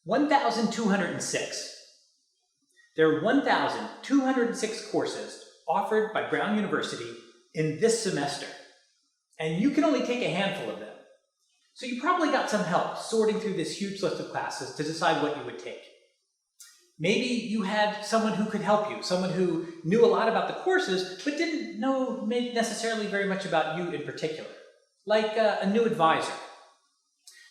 1,206. There are 1,206 courses offered by Brown University in this semester, and you can only take a handful of them. So you probably got some help sorting through this huge list of classes to decide what you would take. Maybe you had someone who could help you, someone who knew a lot about the courses but didn't know necessarily very much about you in particular, like a new advisor.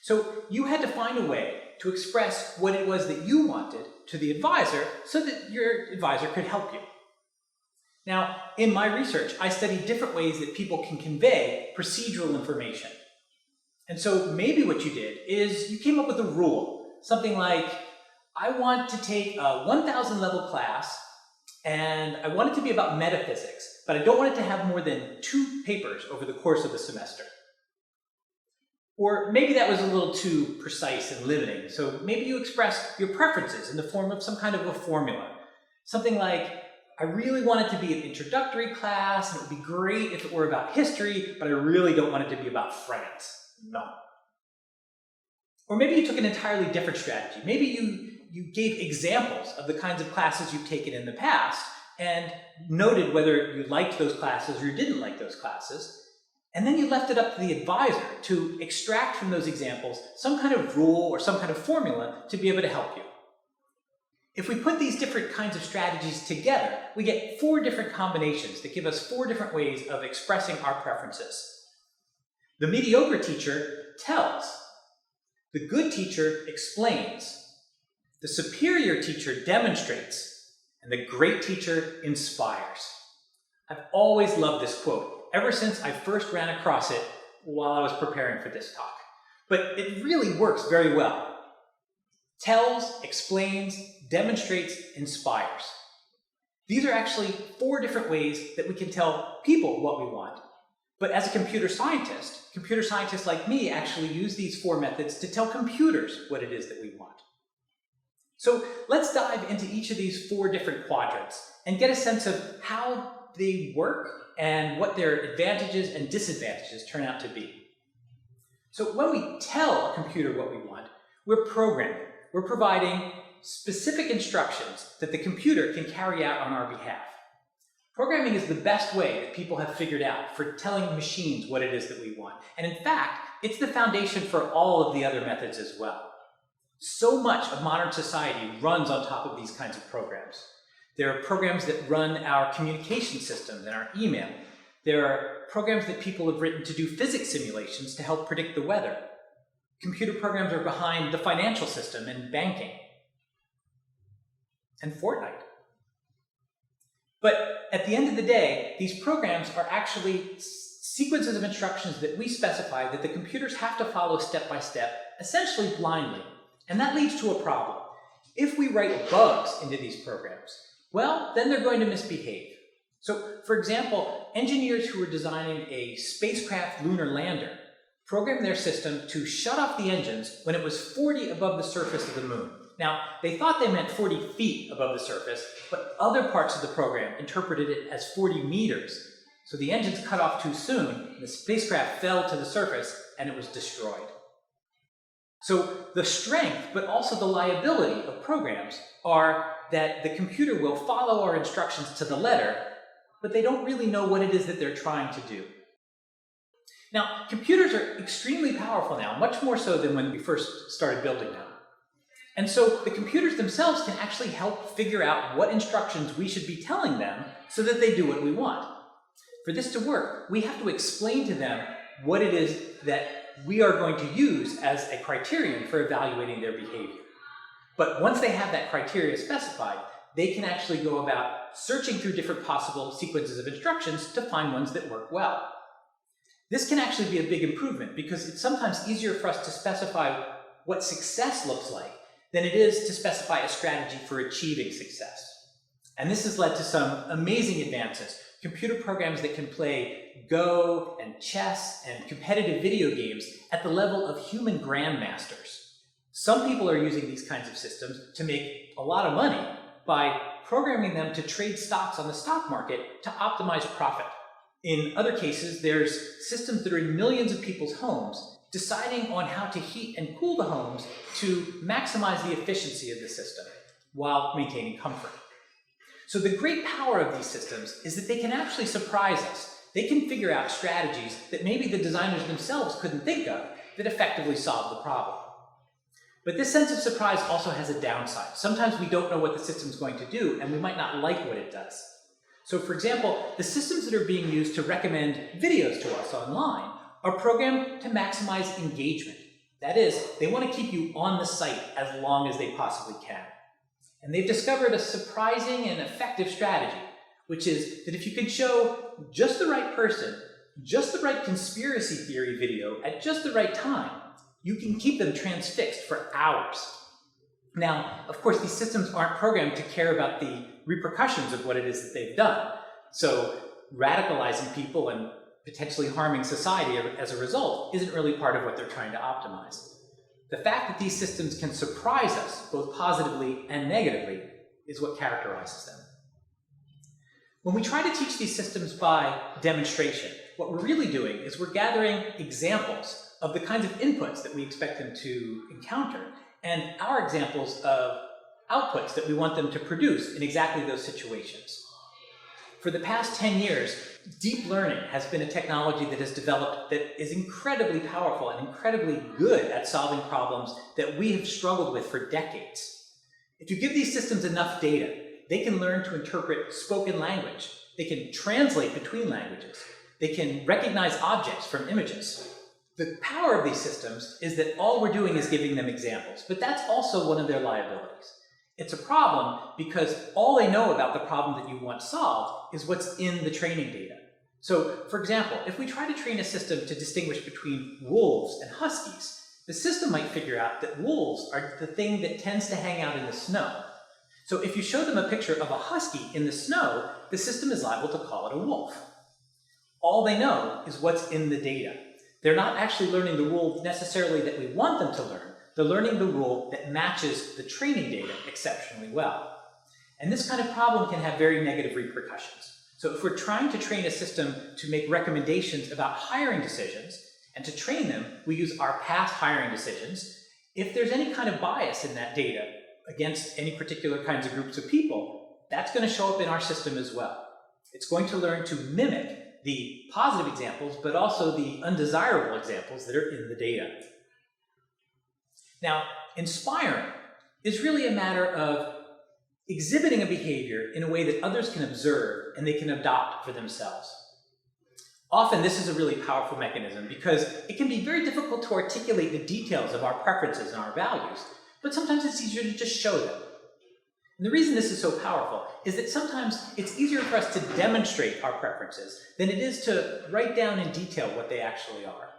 So you had to find a way to express what it was that you wanted to the advisor so that your advisor could help you. Now, in my research, I studied different ways that people can convey procedural information. And so maybe what you did is you came up with a rule, something like, I want to take a 1,000 level class and I want it to be about metaphysics, but I don't want it to have more than 2 papers over the course of the semester. Or maybe that was a little too precise and limiting, so maybe you expressed your preferences in the form of some kind of a formula. Something like, I really want it to be an introductory class, and it would be great if it were about history, but I really don't want it to be about France. No. Or maybe you took an entirely different strategy. Maybe you gave examples of the kinds of classes you've taken in the past and noted whether you liked those classes or you didn't like those classes. And then you left it up to the advisor to extract from those examples some kind of rule or some kind of formula to be able to help you. If we put these different kinds of strategies together, we get 4 different combinations that give us 4 different ways of expressing our preferences. The mediocre teacher tells. The good teacher explains. The superior teacher demonstrates. And the great teacher inspires. I've always loved this quote, ever since I first ran across it while I was preparing for this talk. But it really works very well. Tells, explains, demonstrates, inspires. These are actually 4 different ways that we can tell people what we want. But as a computer scientists like me actually use these 4 methods to tell computers what it is that we want. So let's dive into each of these 4 different quadrants and get a sense of how they work and what their advantages and disadvantages turn out to be. So when we tell a computer what we want, we're programming. We're providing specific instructions that the computer can carry out on our behalf. Programming is the best way that people have figured out for telling machines what it is that we want. And in fact, it's the foundation for all of the other methods as well. So much of modern society runs on top of these kinds of programs. There are programs that run our communication systems and our email. There are programs that people have written to do physics simulations to help predict the weather. Computer programs are behind the financial system and banking. And Fortnite. But at the end of the day, these programs are actually sequences of instructions that we specify that the computers have to follow step by step, essentially blindly. And that leads to a problem. If we write bugs into these programs, well, then they're going to misbehave. So, for example, engineers who were designing a spacecraft lunar lander programmed their system to shut off the engines when it was 40 above the surface of the moon. Now, they thought they meant 40 feet above the surface, but other parts of the program interpreted it as 40 meters. So the engines cut off too soon, and the spacecraft fell to the surface, and it was destroyed. So the strength, but also the liability of programs are that the computer will follow our instructions to the letter, but they don't really know what it is that they're trying to do. Now, computers are extremely powerful now, much more so than when we first started building them. And so the computers themselves can actually help figure out what instructions we should be telling them so that they do what we want. For this to work, we have to explain to them what it is that we are going to use as a criterion for evaluating their behavior. But once they have that criteria specified, they can actually go about searching through different possible sequences of instructions to find ones that work well. This can actually be a big improvement because it's sometimes easier for us to specify what success looks like than it is to specify a strategy for achieving success. And this has led to some amazing advances. Computer programs that can play Go and chess and competitive video games at the level of human grandmasters. Some people are using these kinds of systems to make a lot of money by programming them to trade stocks on the stock market to optimize profit. In other cases, there's systems that are in millions of people's homes deciding on how to heat and cool the homes to maximize the efficiency of the system while maintaining comfort. So the great power of these systems is that they can actually surprise us. They can figure out strategies that maybe the designers themselves couldn't think of that effectively solve the problem. But this sense of surprise also has a downside. Sometimes we don't know what the system's going to do, and we might not like what it does. So for example, the systems that are being used to recommend videos to us online are programmed to maximize engagement. That is, they want to keep you on the site as long as they possibly can. And they've discovered a surprising and effective strategy, which is that if you can show just the right person, just the right conspiracy theory video at just the right time, you can keep them transfixed for hours. Now, of course, these systems aren't programmed to care about the repercussions of what it is that they've done. So radicalizing people and potentially harming society as a result isn't really part of what they're trying to optimize. The fact that these systems can surprise us, both positively and negatively, is what characterizes them. When we try to teach these systems by demonstration, what we're really doing is we're gathering examples of the kinds of inputs that we expect them to encounter, and our examples of outputs that we want them to produce in exactly those situations. For the past 10 years, deep learning has been a technology that has developed that is incredibly powerful and incredibly good at solving problems that we have struggled with for decades. If you give these systems enough data, they can learn to interpret spoken language. They can translate between languages. They can recognize objects from images. The power of these systems is that all we're doing is giving them examples, but that's also one of their liabilities. It's a problem because all they know about the problem that you want solved is what's in the training data. So, for example, if we try to train a system to distinguish between wolves and huskies, the system might figure out that wolves are the thing that tends to hang out in the snow. So if you show them a picture of a husky in the snow, the system is liable to call it a wolf. All they know is what's in the data. They're not actually learning the rule necessarily that we want them to learn. They're learning the rule that matches the training data exceptionally well. And this kind of problem can have very negative repercussions. So if we're trying to train a system to make recommendations about hiring decisions, and to train them, we use our past hiring decisions. If there's any kind of bias in that data against any particular kinds of groups of people, that's going to show up in our system as well. It's going to learn to mimic the positive examples, but also the undesirable examples that are in the data. Now, inspiring is really a matter of exhibiting a behavior in a way that others can observe and they can adopt for themselves. Often this is a really powerful mechanism because it can be very difficult to articulate the details of our preferences and our values, but sometimes it's easier to just show them. And the reason this is so powerful is that sometimes it's easier for us to demonstrate our preferences than it is to write down in detail what they actually are.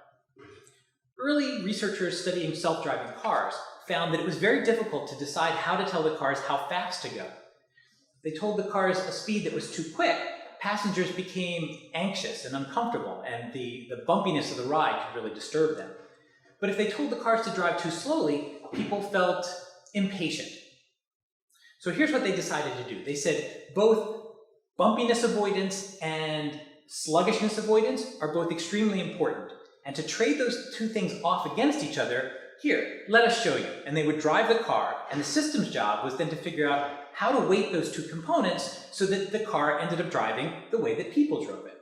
Early researchers studying self-driving cars found that it was very difficult to decide how to tell the cars how fast to go. They told the cars a speed that was too quick, passengers became anxious and uncomfortable, and the bumpiness of the ride could really disturb them. But if they told the cars to drive too slowly, people felt impatient. So here's what they decided to do. They said both bumpiness avoidance and sluggishness avoidance are both extremely important. And to trade those two things off against each other, here, let us show you. And they would drive the car, and the system's job was then to figure out how to weight those two components so that the car ended up driving the way that people drove it.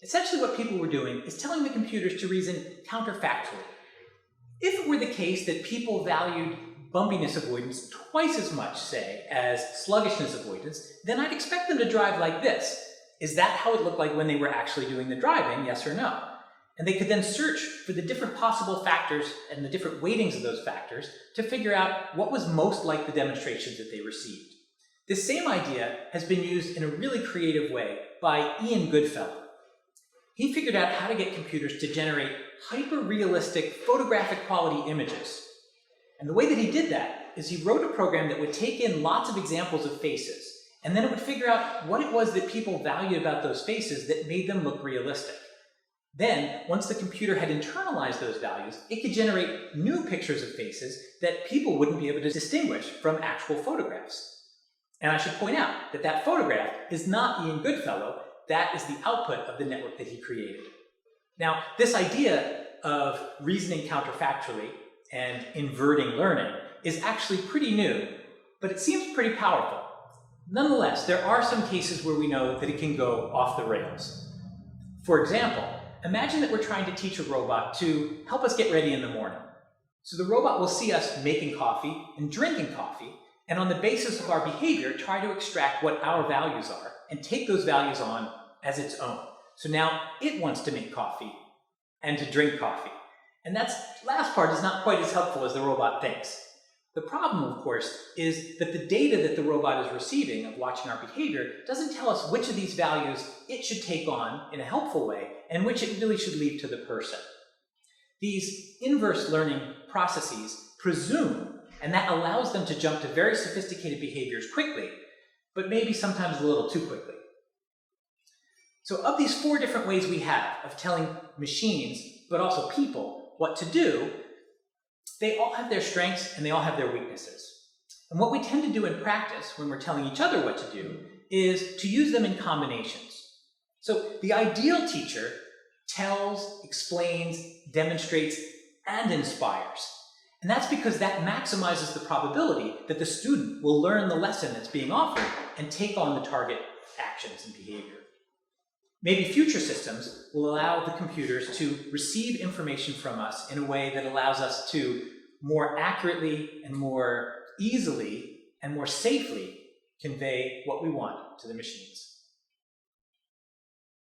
Essentially what people were doing is telling the computers to reason counterfactually. If it were the case that people valued bumpiness avoidance twice as much, say, as sluggishness avoidance, then I'd expect them to drive like this. Is that how it looked like when they were actually doing the driving, yes or no? And they could then search for the different possible factors and the different weightings of those factors to figure out what was most like the demonstrations that they received. This same idea has been used in a really creative way by Ian Goodfellow. He figured out how to get computers to generate hyper-realistic photographic quality images. And the way that he did that is he wrote a program that would take in lots of examples of faces, and then it would figure out what it was that people valued about those faces that made them look realistic. Then, once the computer had internalized those values, it could generate new pictures of faces that people wouldn't be able to distinguish from actual photographs. And I should point out that that photograph is not Ian Goodfellow, that is the output of the network that he created. Now, this idea of reasoning counterfactually and inverting learning is actually pretty new, but it seems pretty powerful. Nonetheless, there are some cases where we know that it can go off the rails. For example, imagine that we're trying to teach a robot to help us get ready in the morning. So the robot will see us making coffee and drinking coffee, and on the basis of our behavior, try to extract what our values are and take those values on as its own. So now it wants to make coffee and to drink coffee. And that last part is not quite as helpful as the robot thinks. The problem, of course, is that the data that the robot is receiving of watching our behavior doesn't tell us which of these values it should take on in a helpful way and which it really should leave to the person. These inverse learning processes presume, and that allows them to jump to very sophisticated behaviors quickly, but maybe sometimes a little too quickly. So of these 4 different ways we have of telling machines, but also people, what to do, they all have their strengths and they all have their weaknesses. And what we tend to do in practice when we're telling each other what to do is to use them in combinations. So the ideal teacher tells, explains, demonstrates, and inspires. And that's because that maximizes the probability that the student will learn the lesson that's being offered and take on the target actions and behavior. Maybe future systems will allow the computers to receive information from us in a way that allows us to more accurately and more easily and more safely convey what we want to the machines.